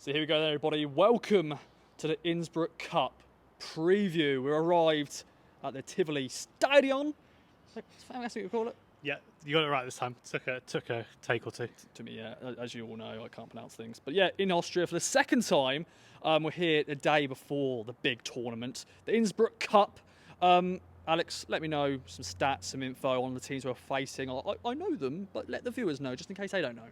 So here we go then, everybody. Welcome to the Innsbruck Cup preview. We arrived at the Tivoli Stadion. That's what you call it? Yeah, you got it right this time. Took a take or two. To me, yeah, as you all know, I can't pronounce things. But yeah, in Austria for the second time. We're here the day before the big tournament, the Innsbruck Cup. Alex, let me know some stats, some info on the teams we're facing. I know them, but let the viewers know, just in case they don't know.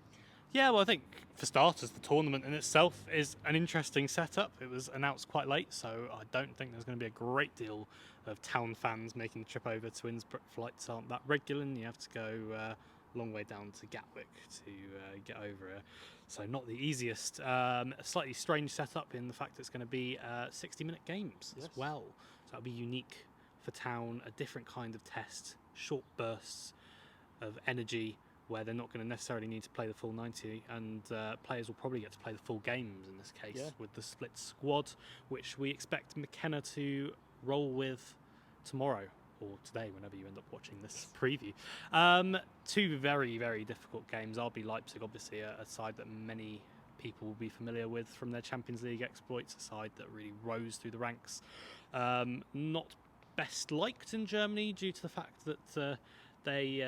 Yeah, well, I think for starters, the tournament in itself is an interesting setup. It was announced quite late, so I don't think there's going to be a great deal of town fans making the trip over to Innsbruck. Flights aren't that regular, and you have to go a long way down to Gatwick to get over here. So not the easiest. A slightly strange setup in the fact it's going to be 60-minute games as well. So that'll be unique for town, a different kind of test, short bursts of energy, where they're not going to necessarily need to play the full 90, and players will probably get to play the full games in this case with the split squad, which we expect McKenna to roll with tomorrow or today, whenever you end up watching this preview. Two very, very difficult games. RB Leipzig, obviously a side that many people will be familiar with from their Champions League exploits, a side that really rose through the ranks. Not best liked in Germany due to the fact that they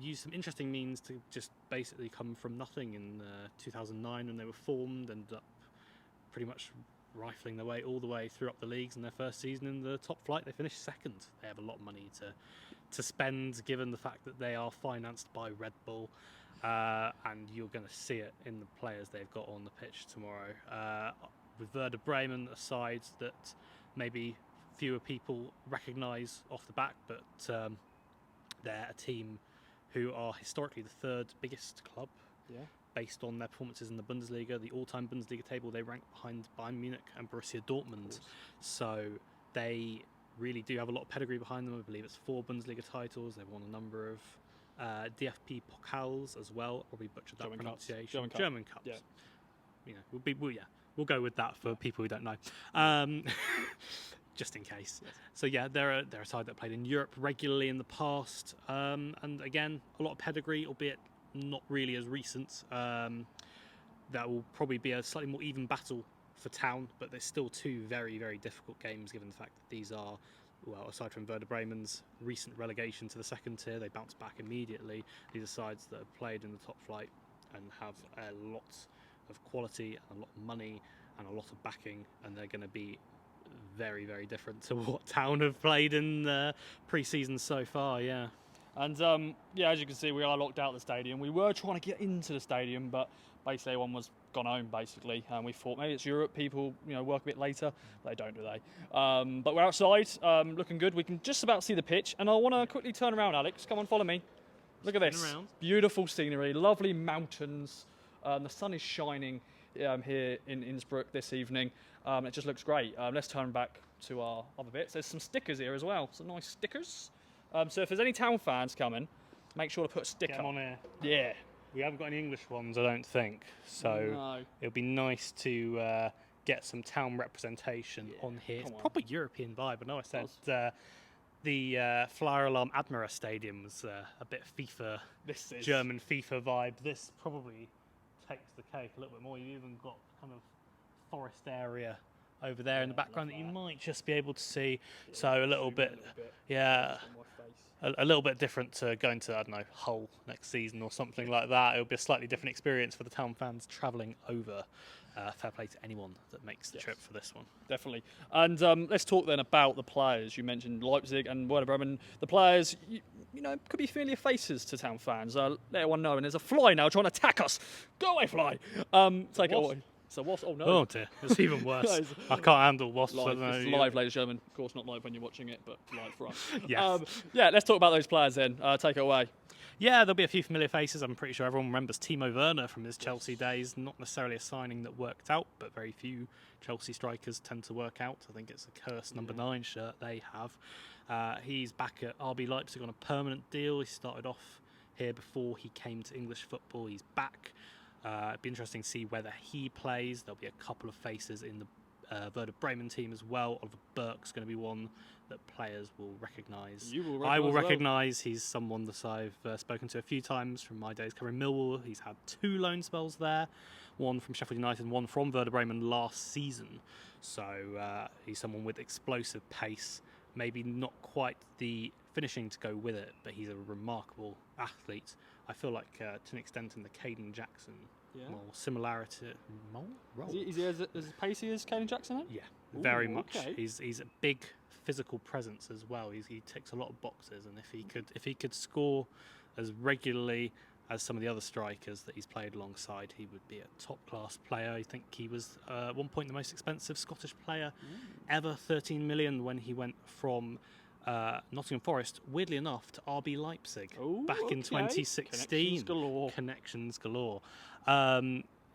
used some interesting means to just basically come from nothing in 2009 when they were formed, ended up pretty much rifling their way all the way through up the leagues in their first season in the top flight. They finished second. They have a lot of money to spend, given the fact that they are financed by Red Bull, and you're going to see it in the players they've got on the pitch tomorrow. With Werder Bremen, a side that maybe fewer people recognise off the back, but they're a team who are historically the third biggest club based on their performances in the Bundesliga. The all-time Bundesliga table, they rank behind Bayern Munich and Borussia Dortmund. So they really do have a lot of pedigree behind them. I believe it's 4 Bundesliga titles. They've won a number of DFB Pokals as well. Probably butchered that pronunciation. German Cups. Yeah. You know, we'll go with that for people who don't know. Just in case. Yes. So yeah, they're a side that played in Europe regularly in the past, and again, a lot of pedigree, albeit not really as recent. That will probably be a slightly more even battle for town, but there's still 2 very, very difficult games, given the fact that these are, well, aside from Werder Bremen's recent relegation to the second tier, they bounced back immediately. These are sides that have played in the top flight and have a lot of quality and a lot of money and a lot of backing, and they're going to be very, very different to what town have played in pre-season so far. And as you can see, we are locked out of the stadium. We were trying to get into the stadium, but basically everyone was gone home basically, and we thought maybe it's Europe, people work a bit later. They don't, do they? But we're outside, looking good. We can just about see the pitch, and I want to quickly turn around. Alex, come on, follow me. Look at this beautiful scenery, lovely mountains. The sun is shining here in Innsbruck this evening. It just looks great. Let's turn back to our other bits. There's some stickers here as well, some nice stickers. So if there's any town fans coming, make sure to put a sticker. Get them on here. Yeah. We haven't got any English ones, I don't think. So it'll be nice to get some town representation on here. It's proper European vibe. I know I said the Flyer Alarm Admira Stadium was a bit FIFA, German FIFA vibe. This probably takes the cake a little bit more. You've even got kind of forest area over there in the background that you might just be able to see. So a little bit, a little bit different to going to, I don't know, Hull next season or something like that. It'll be a slightly different experience for the town fans travelling over. Fair play to anyone that makes the trip for this one. Definitely. And let's talk then about the players. You mentioned Leipzig and Werder Bremen. The players, could be familiar faces to town fans. Let everyone know. And there's a fly now trying to attack us. Go away, fly. Take it away. So wasp? Oh no! Oh dear, it's even worse. I can't handle wasps. Live, it's live, ladies and gentlemen. Of course, not live when you're watching it, but live for us. Yes. Let's talk about those players then. Take it away. Yeah, there'll be a few familiar faces. I'm pretty sure everyone remembers Timo Werner from his Chelsea days. Not necessarily a signing that worked out, but very few Chelsea strikers tend to work out. I think it's a cursed number 9 shirt they have. He's back at RB Leipzig on a permanent deal. He started off here before he came to English football. He's back. It'd be interesting to see whether he plays. There'll be a couple of faces in the Werder Bremen team as well. Oliver Burke's going to be one that players will recognise. I will recognise. He's someone that I've spoken to a few times from my days covering Millwall. He's had 2 loan spells there. one from Sheffield United and one from Werder Bremen last season. So he's someone with explosive pace, maybe not quite the finishing to go with it, but he's a remarkable athlete. I feel like to an extent in the Caden Jackson more similarity. Is he as pacey as Caden Jackson? Yeah, very much. Okay. He's a big physical presence as well. He ticks a lot of boxes, and if he could score as regularly as some of the other strikers that he's played alongside, he would be a top class player. I think he was at one point the most expensive Scottish player ever, 13 million when he went from Nottingham Forest, weirdly enough, to RB Leipzig back in 2016. Connections galore.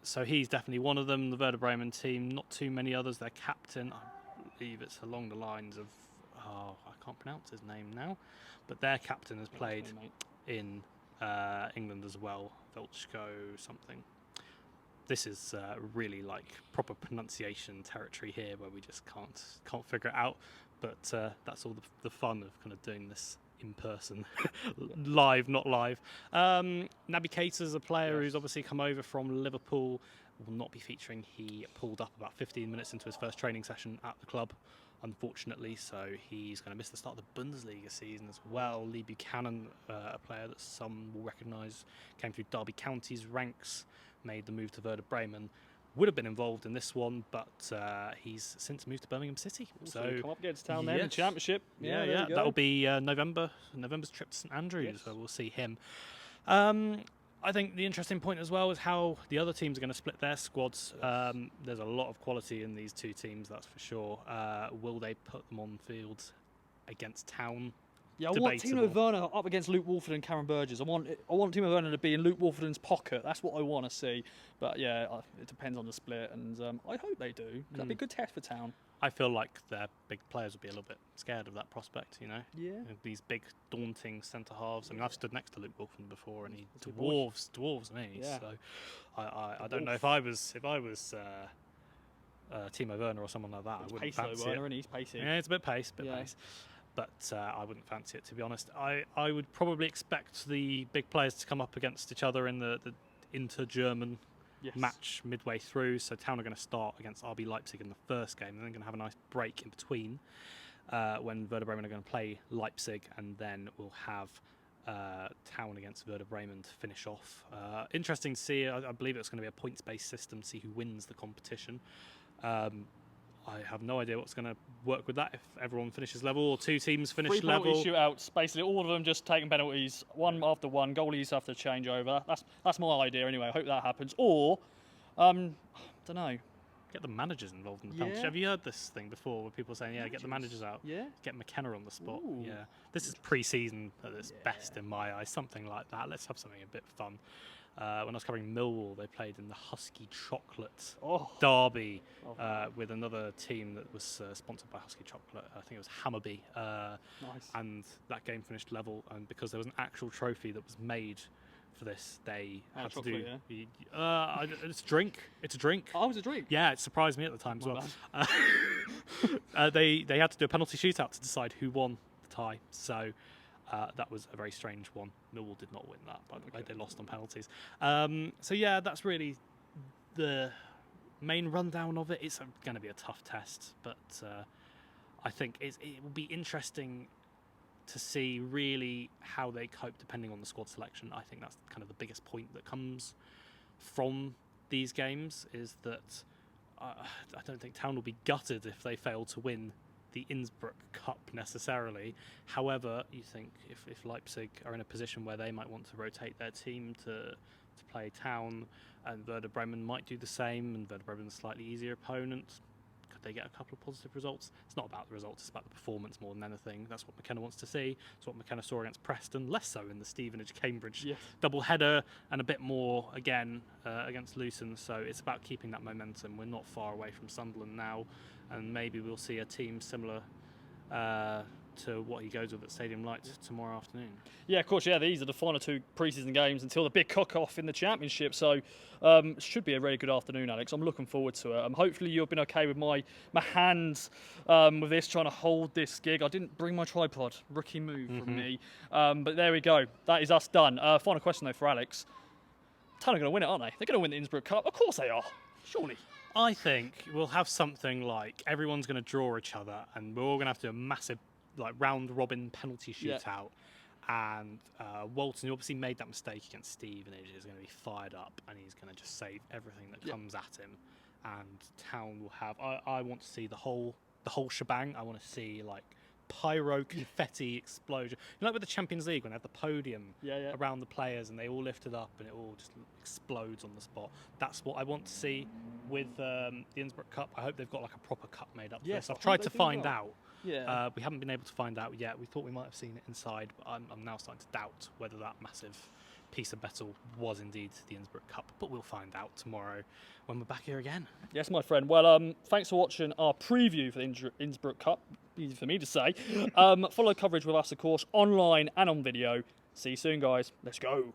So he's definitely one of them. The Werder Bremen team, not too many others. Their captain, I believe it's along the lines of, I can't pronounce his name now, but their captain has played in England as well, Velchko something. This is really like proper pronunciation territory here, where we just can't figure it out. But that's all the fun of kind of doing this in person, live, not live. Naby Keita's a player who's obviously come over from Liverpool. Will not be featuring. He pulled up about 15 minutes into his first training session at the club, unfortunately, so he's going to miss the start of the Bundesliga season as well. Lee Buchanan, a player that some will recognise, came through Derby County's ranks, made the move to Werder Bremen. Would have been involved in this one, but he's since moved to Birmingham City. So come up against town there in the Championship. Yeah. That'll be November's trip to St Andrews, so we'll see him. I think the interesting point as well is how the other teams are going to split their squads. There's a lot of quality in these two teams, that's for sure. Will they put them on field against Town? Yeah, I want Timo Werner up against Luke Wolford and Karen Burgess. I want Timo Werner to be in Luke Wolford's pocket. That's what I want to see. But yeah, it depends on the split, and I hope they do. That'd be a good test for Town. I feel like their big players would be a little bit scared of that prospect, you know? Yeah. These big, daunting centre halves. I mean, I've stood next to Luke Wolford before, and he dwarves me. Yeah. So I don't know if I was Timo Werner or someone like that. I wouldn't fancy Werner, it. And he's pacey. Yeah, it's a bit pace. But I wouldn't fancy it, to be honest. I would probably expect the big players to come up against each other in the inter-German match midway through. So Town are going to start against RB Leipzig in the first game, and then going to have a nice break in between when Werder Bremen are going to play Leipzig, and then we'll have Town against Werder Bremen to finish off. Interesting to see. I believe it's going to be a points-based system, see who wins the competition. I have no idea what's going to work with that, if everyone finishes level or two teams finish level. 3 penalty shootouts, basically all of them just taking penalties, one after one. Goalies have to change over. That's my idea anyway. I hope that happens. Or, don't know. Get the managers involved in the penalty. Have you heard this thing before, where people are saying, get the managers out. Yeah. Get McKenna on the spot. Ooh. Yeah. This is pre-season at its best in my eyes. Something like that. Let's have something a bit fun. When I was covering Millwall, they played in the Husky Chocolate derby with another team that was sponsored by Husky Chocolate. I think it was Hammarby. Nice. And that game finished level. And because there was an actual trophy that was made for this, they had to do. It's a drink. It's a drink. Oh, it was a drink. Yeah, it surprised me at the time as well. They had to do a penalty shootout to decide who won the tie. So. That was a very strange one. Millwall did not win that, by the way. They lost on penalties. So yeah, that's really the main rundown of it. It's going to be a tough test, but I think it will be interesting to see really how they cope depending on the squad selection. I think that's kind of the biggest point that comes from these games, is that I don't think Town will be gutted if they fail to win the Innsbruck Cup necessarily. However, you think if Leipzig are in a position where they might want to rotate their team to play Town, and Werder Bremen might do the same, and Werder Bremen is a slightly easier opponent, could they get a couple of positive results? It's not about the results, it's about the performance more than anything. That's what McKenna wants to see. It's what McKenna saw against Preston, less so in the Stevenage-Cambridge double header, and a bit more again against Luton. So it's about keeping that momentum. We're not far away from Sunderland now, and maybe we'll see a team similar to what he goes with at Stadium Light tomorrow afternoon. Yeah, of course, these are the final 2 pre-season games until the big cock-off in the Championship, so should be a really good afternoon, Alex. I'm looking forward to it. Hopefully you've been okay with my hands with this, trying to hold this gig. I didn't bring my tripod, rookie move from me, but there we go. That is us done. Final question though for Alex. Town are going to win it, aren't they? They're going to win the Innsbruck Cup. Of course they are. Surely. I think we'll have something like everyone's going to draw each other, and we're all going to have to do a massive like round robin penalty shootout. And Walton, who obviously made that mistake against Stevenage, is going to be fired up, and he's going to just save everything that comes at him. And Town will have. I want to see the whole shebang. I want to see like pyro confetti explosion. You know, like with the Champions League when they have the podium around the players and they all lift it up and it all just explodes on the spot. That's what I want to see with the Innsbruck Cup. I hope they've got like a proper cup made up. Yes, I've tried to find out. Yeah. We haven't been able to find out yet. We thought we might have seen it inside, but I'm now starting to doubt whether that massive piece of metal was indeed the Innsbruck Cup. But we'll find out tomorrow when we're back here again. Yes, my friend. Well, thanks for watching our preview for the Innsbruck Cup. Easy for me to say. Follow coverage with us, of course, online and on video. See you soon, guys. Let's go.